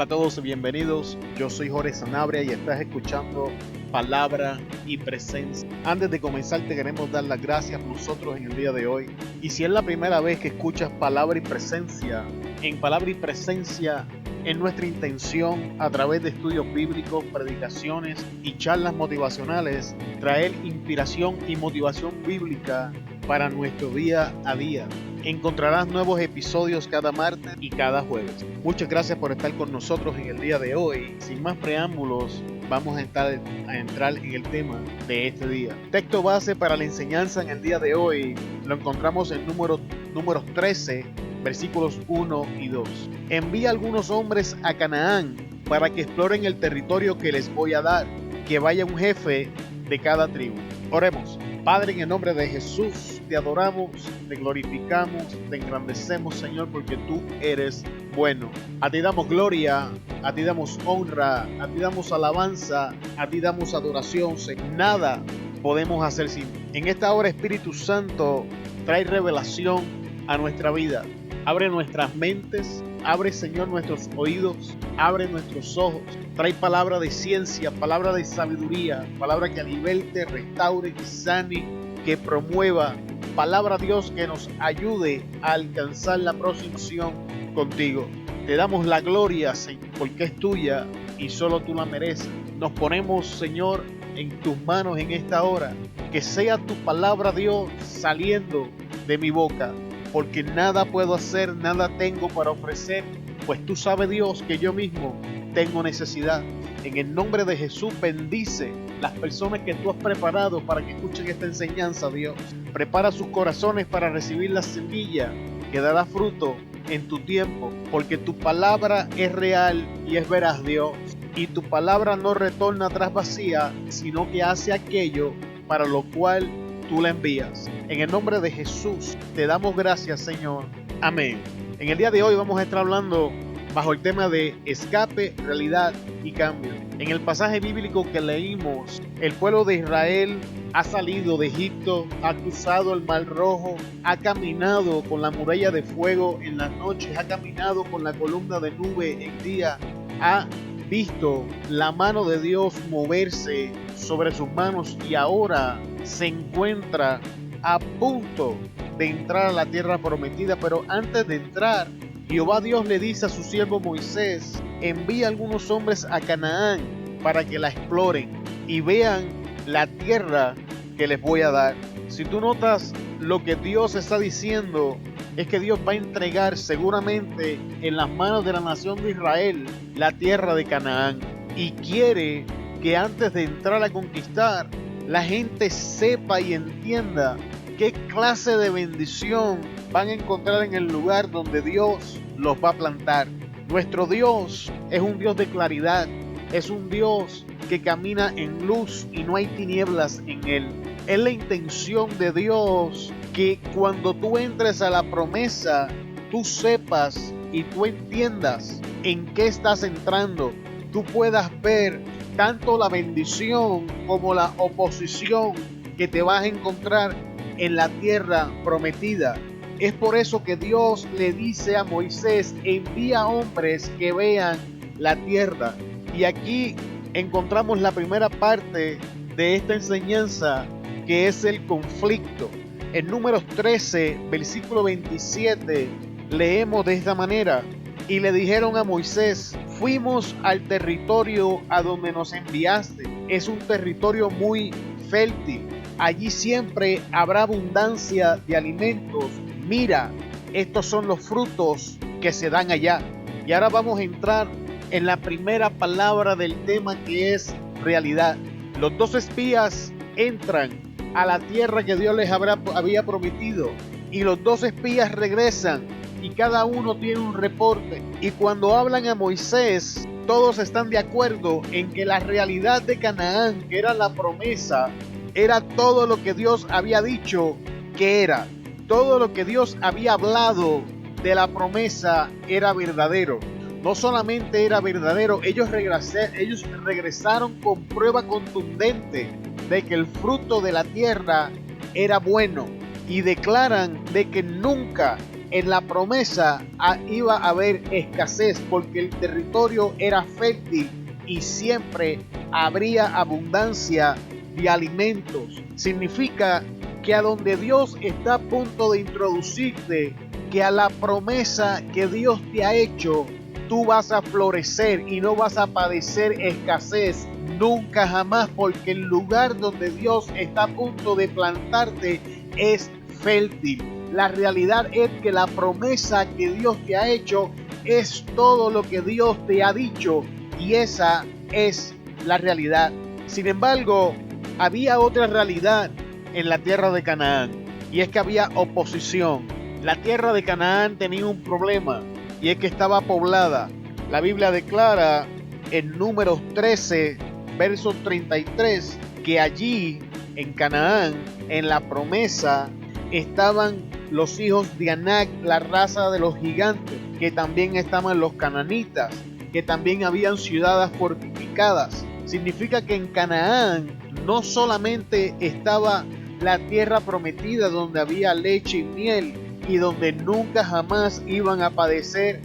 Hola a todos y bienvenidos. Yo soy Jorge Sanabria y estás escuchando Palabra y Presencia. Antes de comenzar te queremos dar las gracias nosotros en el día de hoy. Y si es la primera vez que escuchas Palabra y Presencia, en Palabra y Presencia es nuestra intención a través de estudios bíblicos, predicaciones y charlas motivacionales traer inspiración y motivación bíblica para nuestro día a día. Encontrarás nuevos episodios cada martes y cada jueves. Muchas gracias por estar con nosotros en el día de hoy. Sin más preámbulos, vamos a entrar en el tema de este día. Texto base para la enseñanza en el día de hoy lo encontramos en números 13, versículos 1 y 2. Envía a algunos hombres a Canaán para que exploren el territorio que les voy a dar, que vaya un jefe de cada tribu. Oremos. Padre, en el nombre de Jesús, te adoramos, te glorificamos, te engrandecemos, Señor, porque tú eres bueno. A ti damos gloria, a ti damos honra, a ti damos alabanza, a ti damos adoración. Nada podemos hacer sin ti. En esta hora, Espíritu Santo, trae revelación a nuestra vida. Abre nuestras mentes, abre, Señor, nuestros oídos, abre nuestros ojos. Trae palabra de ciencia, palabra de sabiduría, palabra que alimente, restaure, que sane, que promueva. Palabra, Dios, que nos ayude a alcanzar la próxima misión contigo. Te damos la gloria, Señor, porque es tuya y solo tú la mereces. Nos ponemos, Señor, en tus manos en esta hora. Que sea tu palabra, Dios, saliendo de mi boca. Porque nada puedo hacer, nada tengo para ofrecer, pues tú sabes, Dios, que yo mismo tengo necesidad. En el nombre de Jesús, bendice las personas que tú has preparado para que escuchen esta enseñanza, Dios. Prepara sus corazones para recibir la semilla que dará fruto en tu tiempo, porque tu palabra es real y es veraz, Dios. Y tu palabra no retorna atrás vacía, sino que hace aquello para lo cual tú la envías. En el nombre de Jesús te damos gracias, Señor. Amén. En el día de hoy vamos a estar hablando bajo el tema de escape, realidad y cambio. En el pasaje bíblico que leímos, el pueblo de Israel ha salido de Egipto, ha cruzado el Mar Rojo, ha caminado con la muralla de fuego en las noches, ha caminado con la columna de nube en día, ha visto la mano de Dios moverse sobre sus manos y ahora se encuentra a punto de entrar a la tierra prometida. Pero antes de entrar, Jehová Dios le dice a su siervo Moisés: envía algunos hombres a Canaán para que la exploren y vean la tierra que les voy a dar. Si tú notas, lo que Dios está diciendo es que Dios va a entregar seguramente en las manos de la nación de Israel la tierra de Canaán, y quiere que antes de entrar a conquistar, la gente sepa y entienda qué clase de bendición van a encontrar en el lugar donde Dios los va a plantar. Nuestro Dios es un Dios de claridad, es un Dios que camina en luz y no hay tinieblas en él. Es la intención de Dios que cuando tú entres a la promesa, tú sepas y tú entiendas en qué estás entrando. Tú puedas ver tanto la bendición como la oposición que te vas a encontrar en la tierra prometida. Es por eso que Dios le dice a Moisés: envía hombres que vean la tierra. Y aquí encontramos la primera parte de esta enseñanza, que es el conflicto. En Números 13, versículo 27, leemos de esta manera: y le dijeron a Moisés: fuimos al territorio a donde nos enviaste. Es un territorio muy fértil. Allí siempre habrá abundancia de alimentos. Mira, estos son los frutos que se dan allá. Y ahora vamos a entrar en la primera palabra del tema, que es realidad. Los dos espías entran a la tierra que Dios les había prometido, y los dos espías regresan y cada uno tiene un reporte. Y cuando hablan a Moisés, todos están de acuerdo en que la realidad de Canaán, que era la promesa, era todo lo que Dios había dicho que era. Todo lo que Dios había hablado de la promesa era verdadero. No solamente era verdadero, ellos regresaron con prueba contundente de que el fruto de la tierra era bueno, y declaran de que nunca en la promesa iba a haber escasez porque el territorio era fértil y siempre habría abundancia de alimentos. Significa que a donde Dios está a punto de introducirte, que a la promesa que Dios te ha hecho, tú vas a florecer y no vas a padecer escasez nunca jamás, porque el lugar donde Dios está a punto de plantarte es fértil. La realidad es que la promesa que Dios te ha hecho es todo lo que Dios te ha dicho, y esa es la realidad. Sin embargo, había otra realidad en la tierra de Canaán, y es que había oposición. La tierra de Canaán tenía un problema, y es que estaba poblada. La Biblia declara en Números 13, verso 33, que allí en Canaán, en la promesa, estaban los hijos de Anac, la raza de los gigantes, que también estaban los cananitas, que también habían ciudades fortificadas. Significa que en Canaán no solamente estaba la tierra prometida donde había leche y miel y donde nunca jamás iban a padecer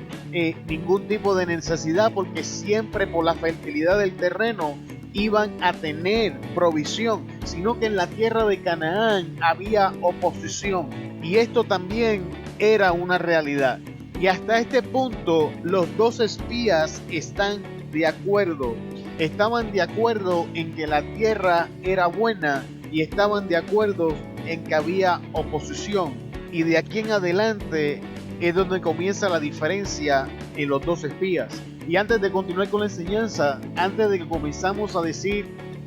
ningún tipo de necesidad, porque siempre por la fertilidad del terreno iban a tener provisión, sino que en la tierra de Canaán había oposición, y esto también era una realidad. Y hasta este punto los dos espías estaban de acuerdo en que la tierra era buena, y estaban de acuerdo en que había oposición. Y de aquí en adelante es donde comienza la diferencia en los dos espías. Y antes de continuar con la enseñanza, antes de que comenzamos a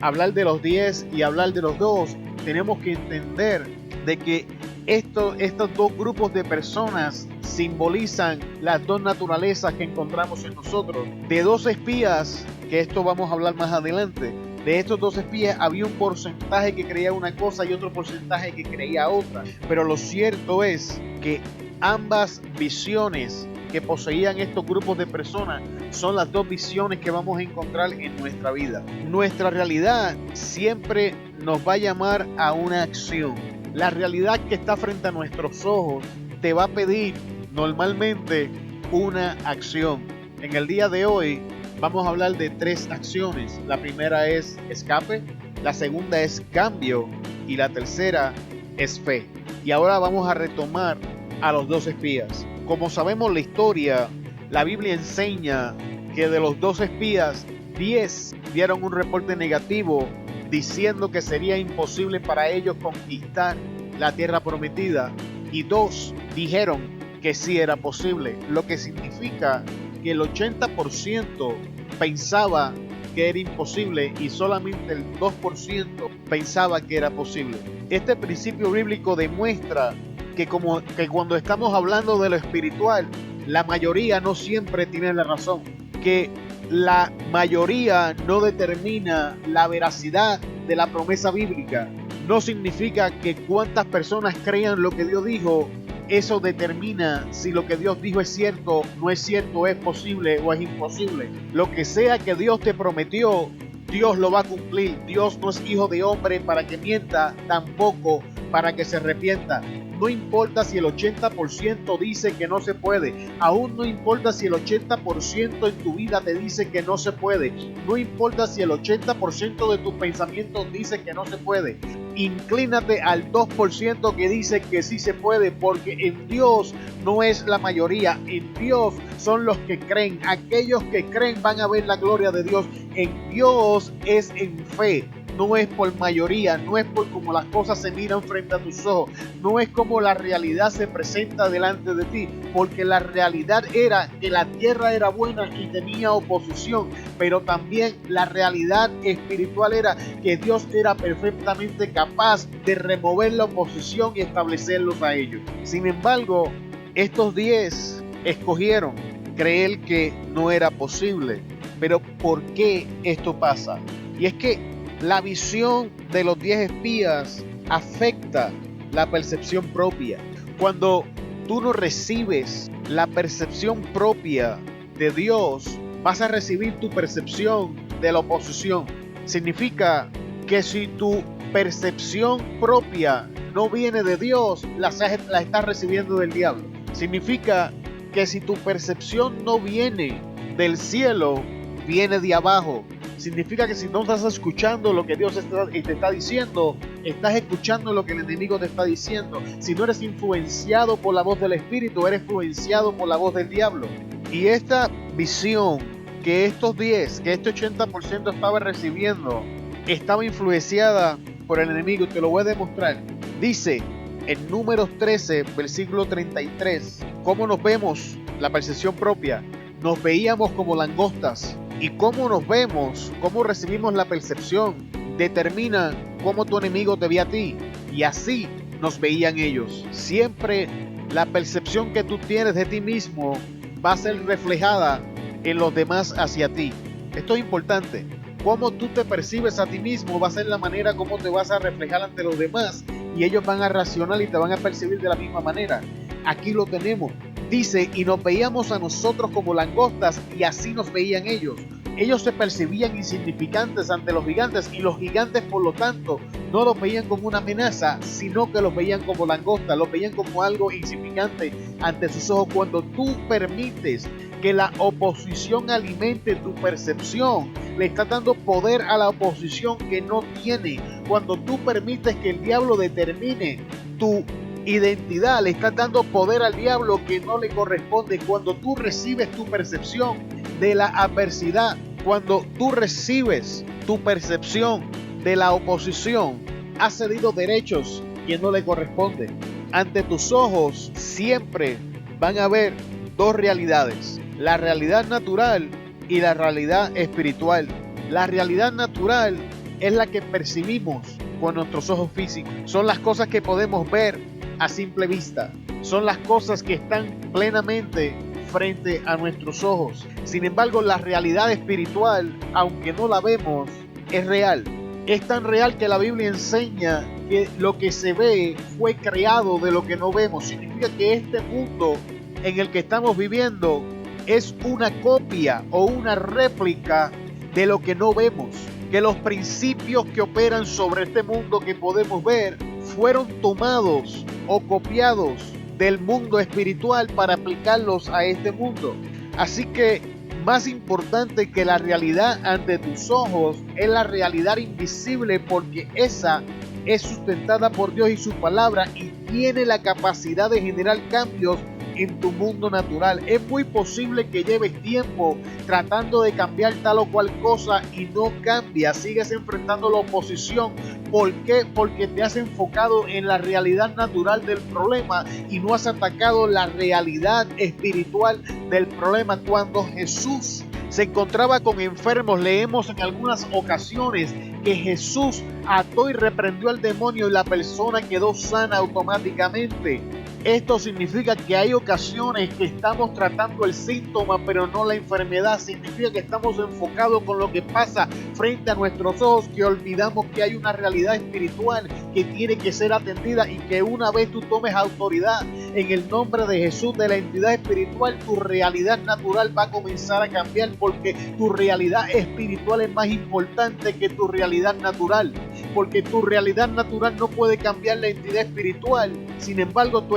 hablar de los 10 y hablar de los dos, tenemos que entender de que estos dos grupos de personas simbolizan las dos naturalezas que encontramos en nosotros. De dos espías, que esto vamos a hablar más adelante, de estos dos espías había un porcentaje que creía una cosa y otro porcentaje que creía otra. Pero lo cierto es que ambas visiones que poseían estos grupos de personas son las dos visiones que vamos a encontrar en nuestra vida. Nuestra realidad siempre nos va a llamar a una acción. La realidad que está frente a nuestros ojos te va a pedir normalmente una acción. En el día de hoy vamos a hablar de 3 acciones. La primera es escape, la segunda es cambio y la tercera es fe. Y ahora vamos a retomar a los dos espías. Como sabemos la historia, la Biblia enseña que de los dos espías, 10 dieron un reporte negativo diciendo que sería imposible para ellos conquistar la tierra prometida, y 2 dijeron que sí era posible, lo que significa que el 80% pensaba que era imposible y solamente el 2% pensaba que era posible. Este principio bíblico demuestra que cuando estamos hablando de lo espiritual, la mayoría no siempre tiene la razón, que la mayoría no determina la veracidad de la promesa bíblica. No significa que cuántas personas crean lo que Dios dijo, eso determina si lo que Dios dijo es cierto, no es cierto, es posible o es imposible. Lo que sea que Dios te prometió, Dios lo va a cumplir. Dios no es hijo de hombre para que mienta, tampoco para que se arrepienta. No importa si el 80% dice que no se puede. Aún no importa si el 80% en tu vida te dice que no se puede. No importa si el 80% de tus pensamientos dice que no se puede. Inclínate al 2% que dice que sí se puede, porque en Dios no es la mayoría. En Dios son los que creen. Aquellos que creen van a ver la gloria de Dios. En Dios es en fe. No es por mayoría, no es por cómo las cosas se miran frente a tus ojos, no es como la realidad se presenta delante de ti, porque la realidad era que la tierra era buena y tenía oposición, pero también la realidad espiritual era que Dios era perfectamente capaz de remover la oposición y establecerlos a ellos. Sin embargo, estos 10 escogieron creer que no era posible. Pero ¿por qué esto pasa? Y es que la visión de los 10 espías afecta la percepción propia. Cuando tú no recibes la percepción propia de Dios, vas a recibir tu percepción de la oposición. Significa que si tu percepción propia no viene de Dios, la estás recibiendo del diablo. Significa que si tu percepción no viene del cielo, viene de abajo. Significa que si no estás escuchando lo que Dios te está diciendo, estás escuchando lo que el enemigo te está diciendo. Si no eres influenciado por la voz del Espíritu, eres influenciado por la voz del diablo. Y esta visión que estos 10, que este 80% estaba recibiendo, estaba influenciada por el enemigo. Te lo voy a demostrar. Dice en Números 13, versículo 33, ¿cómo nos vemos? La percepción propia. Nos veíamos como langostas. Y cómo nos vemos, cómo recibimos la percepción, determina cómo tu enemigo te ve a ti. Y así nos veían ellos. Siempre la percepción que tú tienes de ti mismo va a ser reflejada en los demás hacia ti. Esto es importante. Cómo tú te percibes a ti mismo va a ser la manera como te vas a reflejar ante los demás. Y ellos van a reaccionar y te van a percibir de la misma manera. Aquí lo tenemos. Dice, y nos veíamos a nosotros como langostas, y así nos veían ellos. Ellos se percibían insignificantes ante los gigantes, y los gigantes, por lo tanto, no los veían como una amenaza, sino que los veían como langostas, los veían como algo insignificante ante sus ojos. Cuando tú permites que la oposición alimente tu percepción, le estás dando poder a la oposición que no tiene. Cuando tú permites que el diablo determine tu identidad, le estás dando poder al diablo que no le corresponde. Cuando tú recibes tu percepción de la adversidad, cuando tú recibes tu percepción de la oposición, has cedido derechos que no le corresponden. Ante tus ojos siempre van a haber dos realidades: la realidad natural y la realidad espiritual. La realidad natural es la que percibimos con nuestros ojos físicos. Son las cosas que podemos ver a simple vista. Son las cosas que están plenamente frente a nuestros ojos. Sin embargo, la realidad espiritual, aunque no la vemos, es real. Es tan real que la Biblia enseña que lo que se ve fue creado de lo que no vemos. Significa que este mundo en el que estamos viviendo es una copia o una réplica de lo que no vemos. Que los principios que operan sobre este mundo que podemos ver fueron tomados o copiados del mundo espiritual para aplicarlos a este mundo. Así que más importante que la realidad ante tus ojos es la realidad invisible, porque esa es sustentada por Dios y su palabra y tiene la capacidad de generar cambios en tu mundo natural. Es muy posible que lleves tiempo tratando de cambiar tal o cual cosa y no cambia, sigues enfrentando la oposición. ¿Por qué? Porque te has enfocado en la realidad natural del problema y no has atacado la realidad espiritual del problema. Cuando Jesús se encontraba con enfermos, leemos en algunas ocasiones que Jesús ató y reprendió al demonio y la persona quedó sana automáticamente. Esto significa que hay ocasiones que estamos tratando el síntoma pero no la enfermedad. Significa que estamos enfocados con lo que pasa frente a nuestros ojos, que olvidamos que hay una realidad espiritual que tiene que ser atendida, y que una vez tú tomes autoridad en el nombre de Jesús de la entidad espiritual, tu realidad natural va a comenzar a cambiar, porque tu realidad espiritual es más importante que tu realidad natural. Porque tu realidad natural no puede cambiar la entidad espiritual. Sin embargo, tu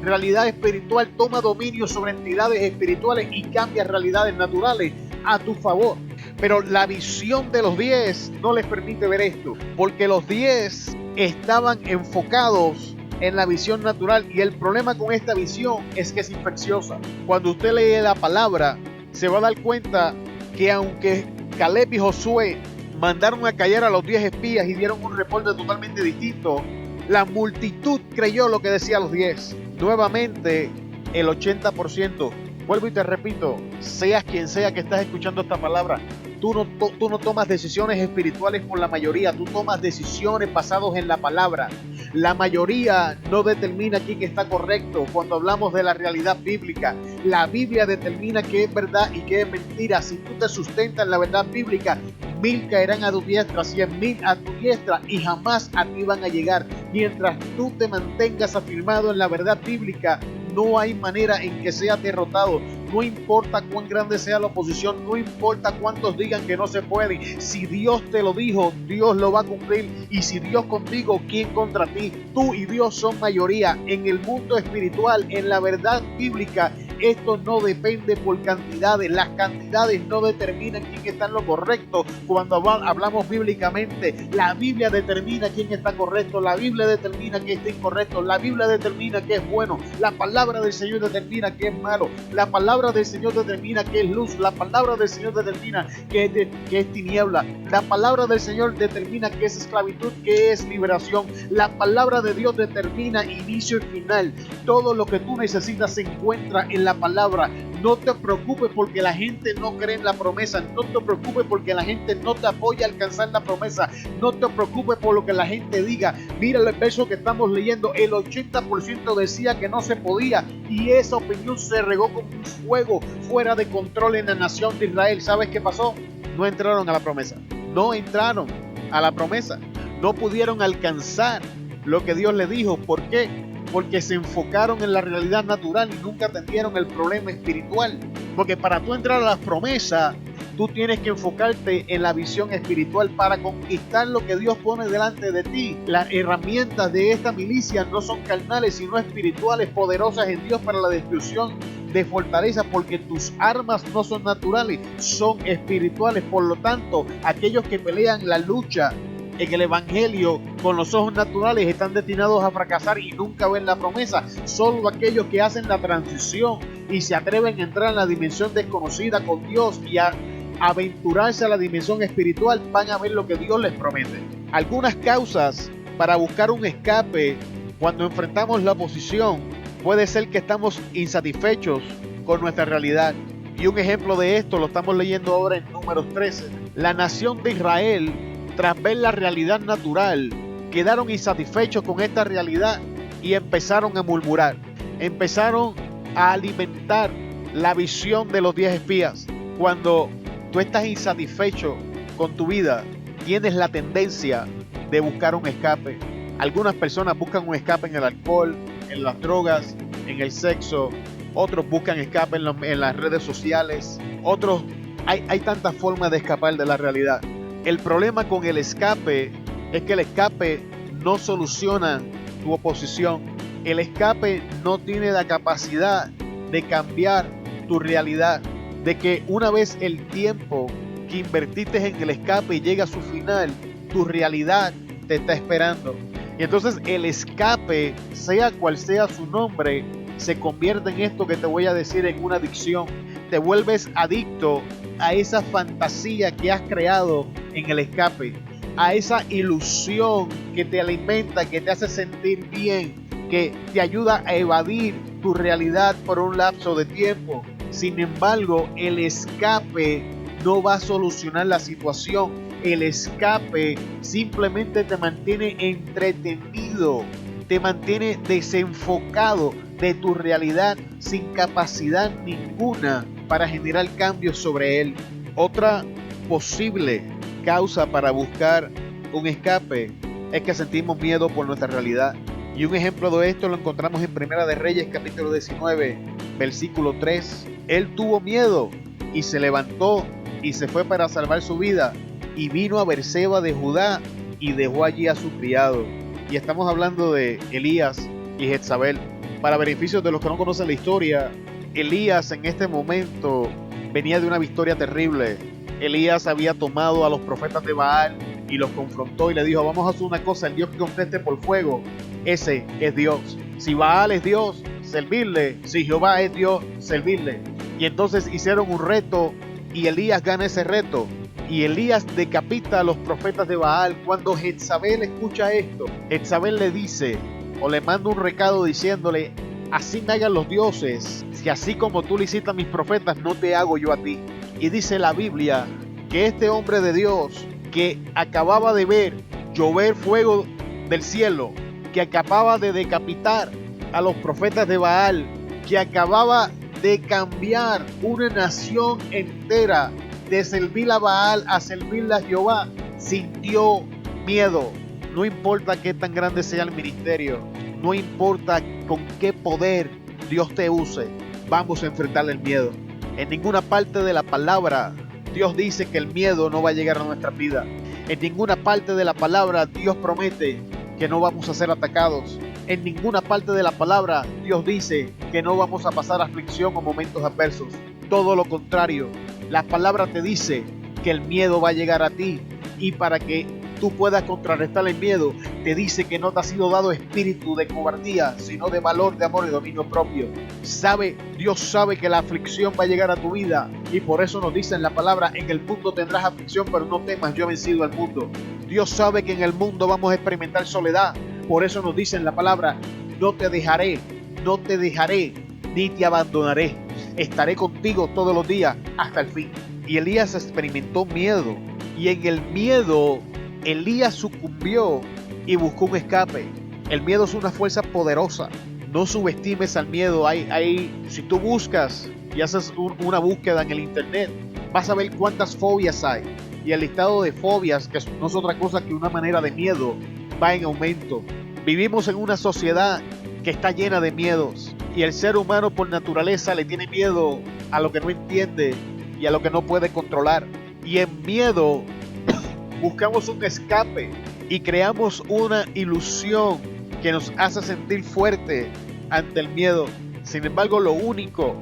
realidad espiritual toma dominio sobre entidades espirituales y cambia realidades naturales a tu favor. Pero la visión de los 10 no les permite ver esto, porque los 10 estaban enfocados en la visión natural, y el problema con esta visión es que es infecciosa. Cuando usted lee la palabra, se va a dar cuenta que aunque Caleb y Josué mandaron a callar a los 10 espías y dieron un reporte totalmente distinto, la multitud creyó lo que decían los 10. Nuevamente, el 80%. Vuelvo y te repito, seas quien sea que estás escuchando esta palabra, tú no tomas decisiones espirituales por la mayoría, tú tomas decisiones basadas en la palabra. La mayoría no determina quién está correcto cuando hablamos de la realidad bíblica. La Biblia determina qué es verdad y qué es mentira. Si tú te sustentas en la verdad bíblica, 1000 caerán a tu diestra, 100,000 a tu diestra, y jamás a ti van a llegar. Mientras tú te mantengas afirmado en la verdad bíblica, no hay manera en que seas derrotado. no importa cuán grande sea la oposición, no importa cuántos digan que no se puede. Si Dios te lo dijo, Dios lo va a cumplir. Y si Dios contigo, ¿quién contra ti? Tú y Dios son mayoría. En el mundo espiritual, en la verdad bíblica, esto no depende por cantidades. Las cantidades no determinan quién está en lo correcto. Cuando hablamos bíblicamente, la Biblia determina quién está correcto. La Biblia determina quién está incorrecto. La Biblia determina qué es bueno. La palabra del Señor determina qué es malo. La palabra del Señor determina qué es luz. La palabra del Señor determina qué es tiniebla. La palabra del Señor determina qué es esclavitud, qué es liberación. La palabra de Dios determina inicio y final. Todo lo que tú necesitas se encuentra en la palabra. No te preocupes porque la gente no cree en la promesa. No te preocupes porque la gente no te apoya a alcanzar la promesa. No te preocupes por lo que la gente diga. Mira el verso que estamos leyendo. El 80% decía que no se podía. Y esa opinión se regó como un fuego fuera de control en la nación de Israel. ¿Sabes qué pasó? No entraron a la promesa. No entraron a la promesa. No pudieron alcanzar lo que Dios les dijo. ¿Por qué? Porque se enfocaron en la realidad natural y nunca atendieron el problema espiritual. Porque para tú entrar a las promesas, tú tienes que enfocarte en la visión espiritual para conquistar lo que Dios pone delante de ti. Las herramientas de esta milicia no son carnales, sino espirituales, poderosas en Dios para la destrucción de fortaleza, porque tus armas no son naturales, son espirituales. Por lo tanto, aquellos que pelean la lucha en el evangelio con los ojos naturales están destinados a fracasar y nunca ven la promesa. Solo aquellos que hacen la transición y se atreven a entrar en la dimensión desconocida con Dios y a aventurarse a la dimensión espiritual van a ver lo que Dios les promete. Algunas causas para buscar un escape cuando enfrentamos la oposición puede ser que estamos insatisfechos con nuestra realidad. Y un ejemplo de esto lo estamos leyendo ahora en Números 13. La nación de Israel, tras ver la realidad natural, quedaron insatisfechos con esta realidad y empezaron a murmurar. Empezaron a alimentar la visión de los 10 espías. Cuando tú estás insatisfecho con tu vida, tienes la tendencia de buscar un escape. Algunas personas buscan un escape en el alcohol, en las drogas, en el sexo. Otros buscan escape en las redes sociales. Otros, hay tantas formas de escapar de la realidad. El problema con el escape es que el escape no soluciona tu oposición. El escape no tiene la capacidad de cambiar tu realidad. De que una vez el tiempo que invertiste en el escape llega a su final, tu realidad te está esperando. Y entonces el escape, sea cual sea su nombre, se convierte en esto que te voy a decir, en una adicción. Te vuelves adicto a esa fantasía que has creado en el escape, a esa ilusión que te alimenta, que te hace sentir bien, que te ayuda a evadir tu realidad por un lapso de tiempo. Sin embargo, el escape no va a solucionar la situación. El escape simplemente te mantiene entretenido, te mantiene desenfocado de tu realidad sin capacidad ninguna para generar cambios sobre él. Otra posible causa para buscar un escape es que sentimos miedo por nuestra realidad. Y un ejemplo de esto lo encontramos en Primera de Reyes, capítulo 19, versículo 3. Él tuvo miedo y se levantó y se fue para salvar su vida y vino a Berseba de Judá y dejó allí a su criado. Y estamos hablando de Elías y Jezabel. Para beneficio de los que no conocen la historia, Elías en este momento venía de una victoria terrible. Elías había tomado a los profetas de Baal y los confrontó y le dijo: vamos a hacer una cosa, el Dios que conteste por fuego, ese es Dios. Si Baal es Dios, servirle. Si Jehová es Dios, servirle. Y entonces hicieron un reto y Elías gana ese reto. Y Elías decapita a los profetas de Baal. Cuando Jezabel escucha esto, Jezabel le dice, o le manda un recado diciéndole: así me hagan los dioses, si así como tú le hiciste a mis profetas, no te hago yo a ti. Y dice la Biblia que este hombre de Dios, que acababa de ver llover fuego del cielo, que acababa de decapitar a los profetas de Baal, que acababa de cambiar una nación entera, de servir a Baal a servirle a Jehová, sintió miedo. No importa qué tan grande sea el ministerio, no importa con qué poder Dios te use, vamos a enfrentar el miedo. En ninguna parte de la palabra Dios dice que el miedo no va a llegar a nuestra vida. En ninguna parte de la palabra Dios promete que no vamos a ser atacados. En ninguna parte de la palabra Dios dice que no vamos a pasar aflicción o momentos adversos. Todo lo contrario, la palabra te dice que el miedo va a llegar a ti, y para que tú puedas contrarrestar el miedo, te dice que no te ha sido dado espíritu de cobardía, sino de valor, de amor y dominio propio. Dios sabe que la aflicción va a llegar a tu vida, y por eso nos dice en la palabra: en el mundo tendrás aflicción, pero no temas, yo he vencido al mundo. Dios sabe que en el mundo vamos a experimentar soledad, por eso nos dice en la palabra: no te dejaré, ni te abandonaré. Estaré contigo todos los días hasta el fin. Y Elías experimentó miedo, y en el miedo Elías sucumbió y buscó un escape. El miedo es una fuerza poderosa. No subestimes al miedo. Si tú buscas y haces una búsqueda en el internet, vas a ver cuántas fobias hay. Y el listado de fobias, que no es otra cosa que una manera de miedo, va en aumento. Vivimos en una sociedad que está llena de miedos, y el ser humano por naturaleza le tiene miedo a lo que no entiende y a lo que no puede controlar. Y en miedo buscamos un escape y creamos una ilusión que nos hace sentir fuerte ante el miedo. Sin embargo, lo único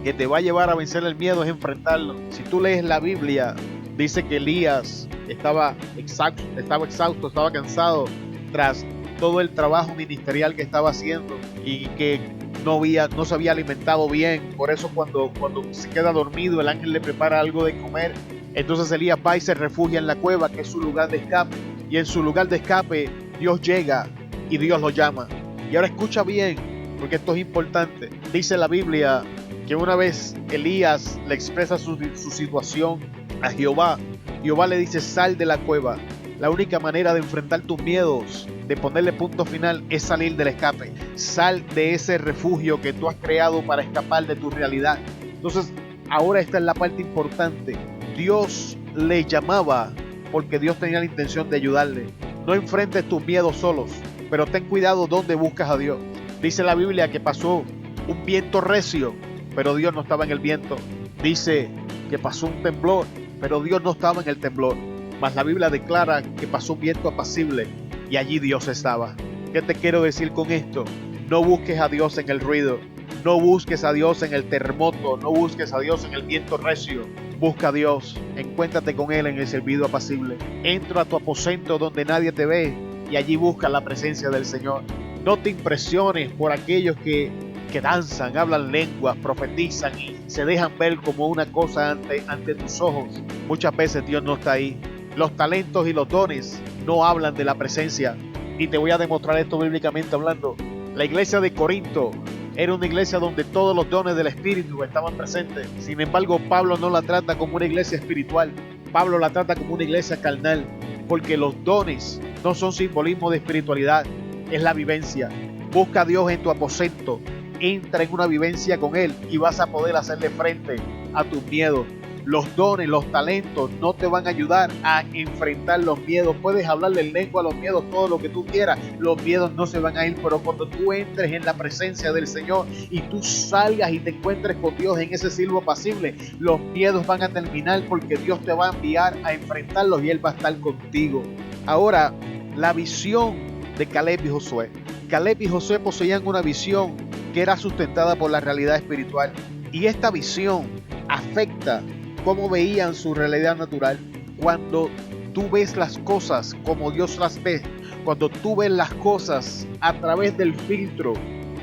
que te va a llevar a vencer el miedo es enfrentarlo. Si tú lees la Biblia, dice que Elías estaba exhausto, estaba cansado tras todo el trabajo ministerial que estaba haciendo, y que no se había alimentado bien. Por eso cuando se queda dormido, el ángel le prepara algo de comer. Entonces Elías va y se refugia en la cueva, que es su lugar de escape. Y en su lugar de escape Dios llega y Dios lo llama. Y ahora escucha bien, porque esto es importante. Dice la Biblia que una vez Elías le expresa su situación a Jehová. Jehová le dice: sal de la cueva. La única manera de enfrentar tus miedos, de ponerle punto final, es salir del escape. Sal de ese refugio que tú has creado para escapar de tu realidad. Entonces, ahora esta es la parte importante. Dios le llamaba porque Dios tenía la intención de ayudarle. No enfrentes tus miedos solos, pero ten cuidado donde buscas a Dios. Dice la Biblia que pasó un viento recio, pero Dios no estaba en el viento. Dice que pasó un temblor, pero Dios no estaba en el temblor. Mas la Biblia declara que pasó un viento apacible y allí Dios estaba. ¿Qué te quiero decir con esto? No busques a Dios en el ruido. No busques a Dios en el terremoto. No busques a Dios en el viento recio. Busca a Dios. Encuéntrate con Él en el servicio apacible. Entra a tu aposento donde nadie te ve y allí busca la presencia del Señor. No te impresiones por aquellos que danzan, hablan lenguas, profetizan y se dejan ver como una cosa ante tus ojos. Muchas veces Dios no está ahí. Los talentos y los dones no hablan de la presencia. Y te voy a demostrar esto bíblicamente hablando. La iglesia de Corinto era una iglesia donde todos los dones del Espíritu estaban presentes. Sin embargo, Pablo no la trata como una iglesia espiritual. Pablo la trata como una iglesia carnal. Porque los dones no son simbolismo de espiritualidad. Es la vivencia. Busca a Dios en tu aposento. Entra en una vivencia con Él y vas a poder hacerle frente a tus miedos. Los dones, los talentos no te van a ayudar a enfrentar los miedos. Puedes hablarle en lengua a los miedos todo lo que tú quieras. Los miedos no se van a ir, pero cuando tú entres en la presencia del Señor y tú salgas y te encuentres con Dios en ese silbo apacible, los miedos van a terminar porque Dios te va a enviar a enfrentarlos y Él va a estar contigo. Ahora, la visión de Caleb y Josué. Caleb y Josué poseían una visión que era sustentada por la realidad espiritual. Y esta visión afecta cómo veían su realidad natural. Cuando tú ves las cosas como Dios las ve, cuando tú ves las cosas a través del filtro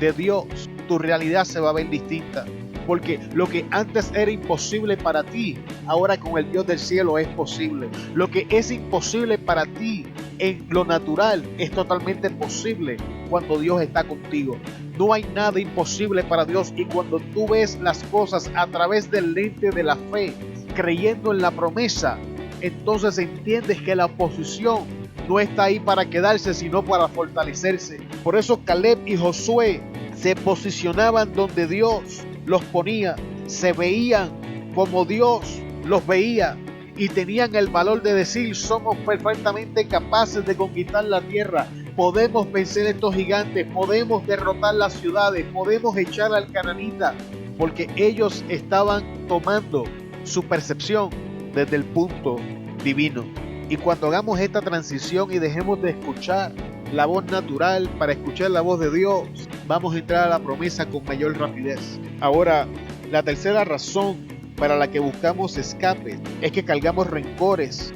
de Dios, tu realidad se va a ver distinta. Porque lo que antes era imposible para ti, ahora con el Dios del cielo es posible. Lo que es imposible para ti en lo natural es totalmente posible cuando Dios está contigo. No hay nada imposible para Dios, y cuando tú ves las cosas a través del lente de la fe, creyendo en la promesa, entonces entiendes que la oposición no está ahí para quedarse, sino para fortalecerse. Por eso Caleb y Josué se posicionaban donde Dios los ponía, se veían como Dios los veía y tenían el valor de decir: somos perfectamente capaces de conquistar la tierra, podemos vencer estos gigantes, podemos derrotar las ciudades, podemos echar al cananita, porque ellos estaban tomando su percepción desde el punto divino. Y cuando hagamos esta transición y dejemos de escuchar la voz natural para escuchar la voz de Dios, vamos a entrar a la promesa con mayor rapidez. Ahora, la tercera razón para la que buscamos escape es que cargamos rencores,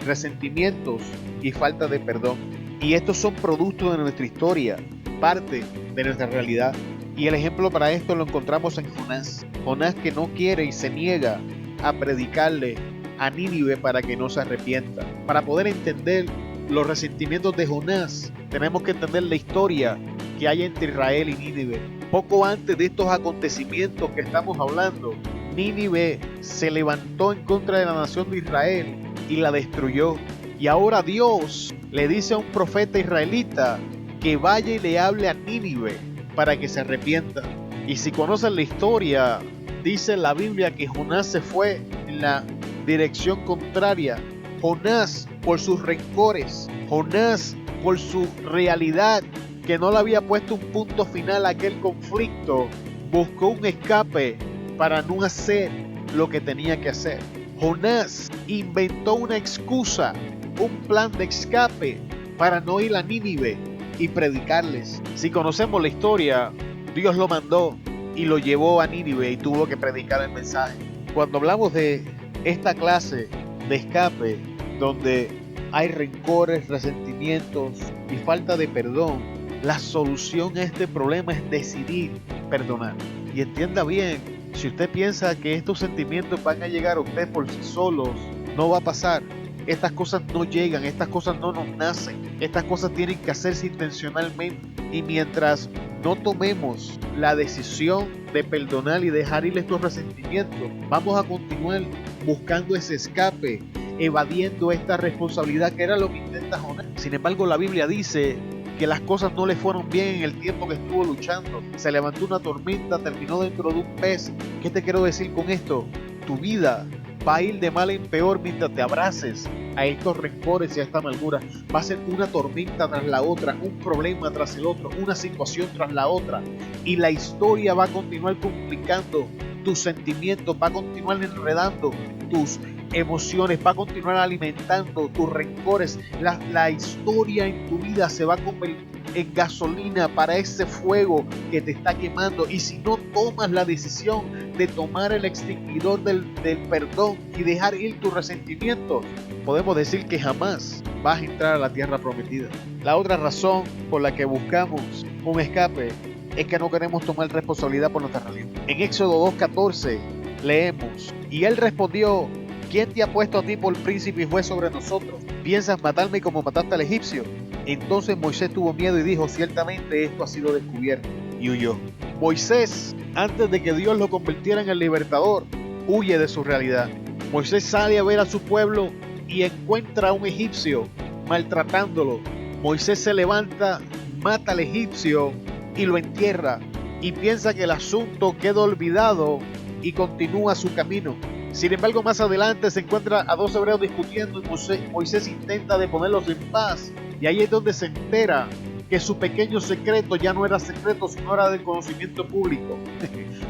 resentimientos y falta de perdón. Y estos son productos de nuestra historia, parte de nuestra realidad. Y el ejemplo para esto lo encontramos en Jonás. Jonás, que no quiere y se niega a predicarle a Nínive para que no se arrepienta. Para poder entender los resentimientos de Jonás, tenemos que entender la historia que hay entre Israel y Nínive. Poco antes de estos acontecimientos que estamos hablando, Nínive se levantó en contra de la nación de Israel y la destruyó. Y ahora Dios le dice a un profeta israelita que vaya y le hable a Nínive para que se arrepienta. Y si conocen la historia, dice la Biblia que Jonás se fue en la dirección contraria. Jonás por sus rencores, Jonás por su realidad que no le había puesto un punto final a aquel conflicto, buscó un escape para no hacer lo que tenía que hacer. Jonás inventó una excusa, un plan de escape para no ir a Nínive y predicarles. Si conocemos la historia, Dios lo mandó y lo llevó a Nínive y tuvo que predicar el mensaje. Cuando hablamos de esta clase de escape, donde hay rencores, resentimientos y falta de perdón, la solución a este problema es decidir perdonar. Y entienda bien, si usted piensa que estos sentimientos van a llegar a usted por sí solos, no va a pasar. Estas cosas no llegan, estas cosas no nos nacen, estas cosas tienen que hacerse intencionalmente. Y mientras no tomemos la decisión de perdonar y dejar ir estos resentimientos, vamos a continuar buscando ese escape, evadiendo esta responsabilidad, que era lo que intenta Jonás. Sin embargo, la Biblia dice que las cosas no le fueron bien en el tiempo que estuvo luchando. Se levantó una tormenta, terminó dentro de un pez. ¿Qué te quiero decir con esto? Tu vida va a ir de mal en peor mientras te abraces a estos rencores y a esta amargura. Va a ser una tormenta tras la otra, un problema tras el otro, una situación tras la otra. Y la historia va a continuar complicando tus sentimientos, va a continuar enredando tus emociones, va a continuar alimentando tus rencores. La historia en tu vida se va a convertir en gasolina para ese fuego que te está quemando. Y si no tomas la decisión de tomar el extinguidor del perdón y dejar ir tus resentimientos, podemos decir que jamás vas a entrar a la tierra prometida. La otra razón por la que buscamos un escape es que no queremos tomar responsabilidad por nuestra realidad. En Éxodo 2:14 leemos: y él respondió: ¿quién te ha puesto a ti por príncipe y juez sobre nosotros? ¿Piensas matarme como mataste al egipcio? Entonces Moisés tuvo miedo y dijo: ciertamente esto ha sido descubierto, y huyó. Moisés, antes de que Dios lo convirtiera en el libertador, huye de su realidad. Moisés sale a ver a su pueblo y encuentra a un egipcio maltratándolo. Moisés se levanta, mata al egipcio y lo entierra, y piensa que el asunto quedó olvidado y continúa su camino. Sin embargo, más adelante se encuentra a dos hebreos discutiendo y Moisés intenta de ponerlos en paz, y ahí es donde se entera que su pequeño secreto ya no era secreto, sino era del conocimiento público.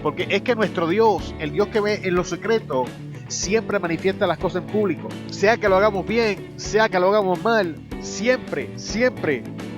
Porque es que nuestro Dios, el Dios que ve en lo secreto, siempre manifiesta las cosas en público. Sea que lo hagamos bien, sea que lo hagamos mal, siempre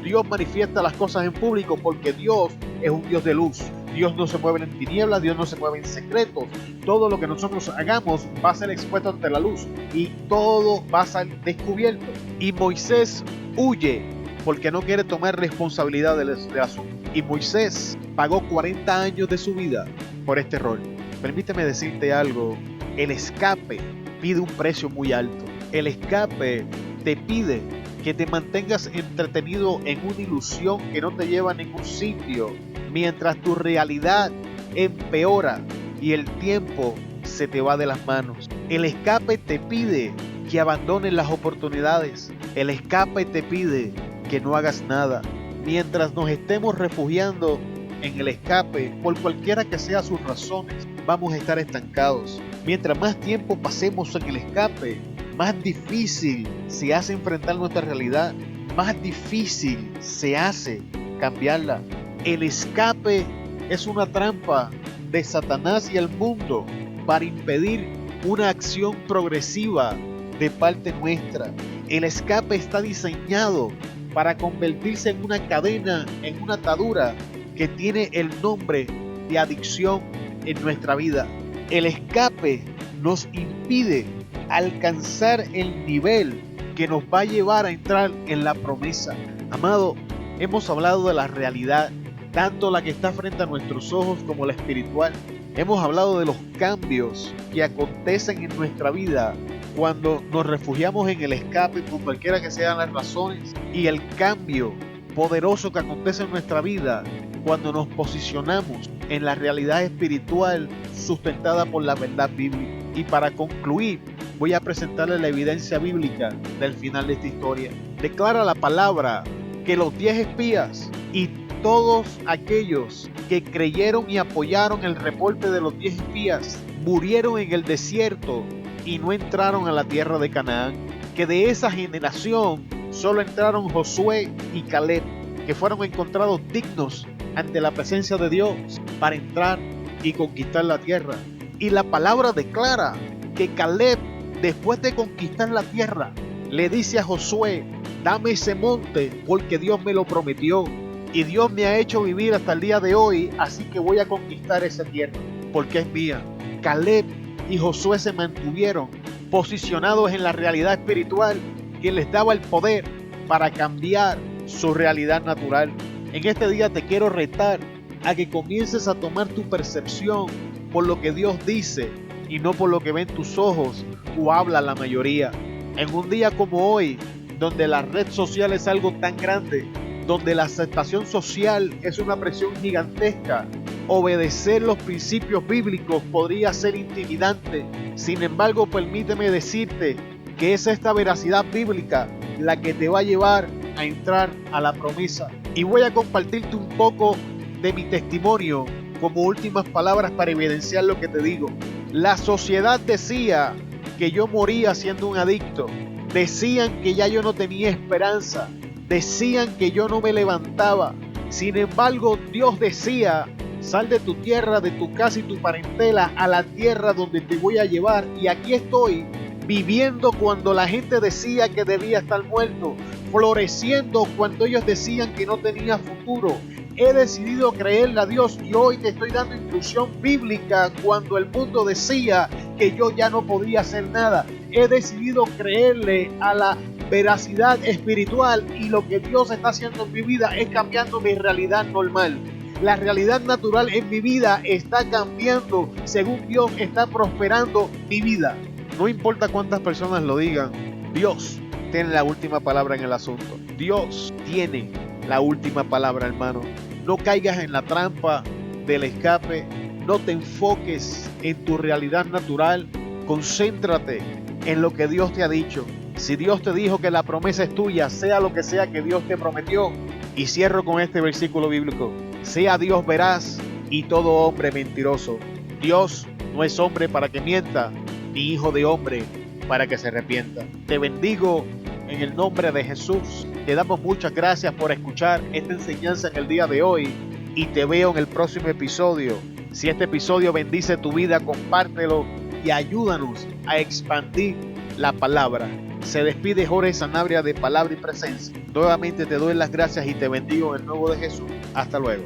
Dios manifiesta las cosas en público, porque Dios es un Dios de luz. Dios no se mueve en tinieblas, Dios no se mueve en secretos. Todo lo que nosotros hagamos va a ser expuesto ante la luz y todo va a ser descubierto. Y Moisés huye porque no quiere tomar responsabilidad del asunto. Y Moisés pagó 40 años de su vida por este error. Permíteme decirte algo: el escape pide un precio muy alto. El escape te pide que te mantengas entretenido en una ilusión que no te lleva a ningún sitio, mientras tu realidad empeora y el tiempo se te va de las manos. El escape te pide que abandones las oportunidades. El escape te pide que no hagas nada. Mientras nos estemos refugiando en el escape, por cualquiera que sean sus razones, vamos a estar estancados. Mientras más tiempo pasemos en el escape, más difícil se hace enfrentar nuestra realidad, más difícil se hace cambiarla. El escape es una trampa de Satanás y el mundo para impedir una acción progresiva de parte nuestra. El escape está diseñado para convertirse en una cadena, en una atadura que tiene el nombre de adicción en nuestra vida. El escape nos impide alcanzar el nivel que nos va a llevar a entrar en la promesa. Amado, hemos hablado de la realidad, tanto la que está frente a nuestros ojos como la espiritual. Hemos hablado de los cambios que acontecen en nuestra vida cuando nos refugiamos en el escape, por cualquiera que sean las razones, y el cambio poderoso que acontece en nuestra vida cuando nos posicionamos en la realidad espiritual sustentada por la verdad bíblica. Y para concluir, voy a presentarles la evidencia bíblica del final de esta historia. Declara la palabra que los 10 espías y todos aquellos que creyeron y apoyaron el reporte de los 10 espías murieron en el desierto y no entraron a la tierra de Canaán. Que de esa generación solo entraron Josué y Caleb, que fueron encontrados dignos ante la presencia de Dios para entrar y conquistar la tierra. Y la palabra declara que Caleb, después de conquistar la tierra, le dice a Josué: dame ese monte porque Dios me lo prometió y Dios me ha hecho vivir hasta el día de hoy, así que voy a conquistar esa tierra porque es mía. Caleb y Josué se mantuvieron posicionados en la realidad espiritual que les daba el poder para cambiar su realidad natural. En este día te quiero retar a que comiences a tomar tu percepción por lo que Dios dice y no por lo que ven tus ojos o habla la mayoría. En un día como hoy, donde la red social es algo tan grande, donde la aceptación social es una presión gigantesca, obedecer los principios bíblicos podría ser intimidante. Sin embargo, permíteme decirte que es esta veracidad bíblica la que te va a llevar a entrar a la promesa. Y voy a compartirte un poco de mi testimonio como últimas palabras para evidenciar lo que te digo. La sociedad decía que yo moría siendo un adicto. Decían que ya yo no tenía esperanza. Decían que yo no me levantaba. Sin embargo, Dios decía: sal de tu tierra, de tu casa y tu parentela a la tierra donde te voy a llevar. Y aquí estoy, viviendo cuando la gente decía que debía estar muerto, floreciendo cuando ellos decían que no tenía futuro. He decidido creerle a Dios y hoy te estoy dando instrucción bíblica cuando el mundo decía que yo ya no podía hacer nada. He decidido creerle a la veracidad espiritual y lo que Dios está haciendo en mi vida es cambiando mi realidad normal. La realidad natural en mi vida está cambiando según Dios está prosperando mi vida. No importa cuántas personas lo digan, Dios tiene la última palabra en el asunto. Dios tiene la última palabra, hermano. No caigas en la trampa del escape. No te enfoques en tu realidad natural. Concéntrate en lo que Dios te ha dicho. Si Dios te dijo que la promesa es tuya, sea lo que sea que Dios te prometió. Y cierro con este versículo bíblico: sea Dios veraz y todo hombre mentiroso. Dios no es hombre para que mienta, ni hijo de hombre para que se arrepienta. Te bendigo en el nombre de Jesús. Te damos muchas gracias por escuchar esta enseñanza en el día de hoy y te veo en el próximo episodio. Si este episodio bendice tu vida, compártelo y ayúdanos a expandir la palabra. Se despide Jorge Sanabria de Palabra y Presencia. Nuevamente te doy las gracias y te bendigo en el nombre de Jesús. Hasta luego.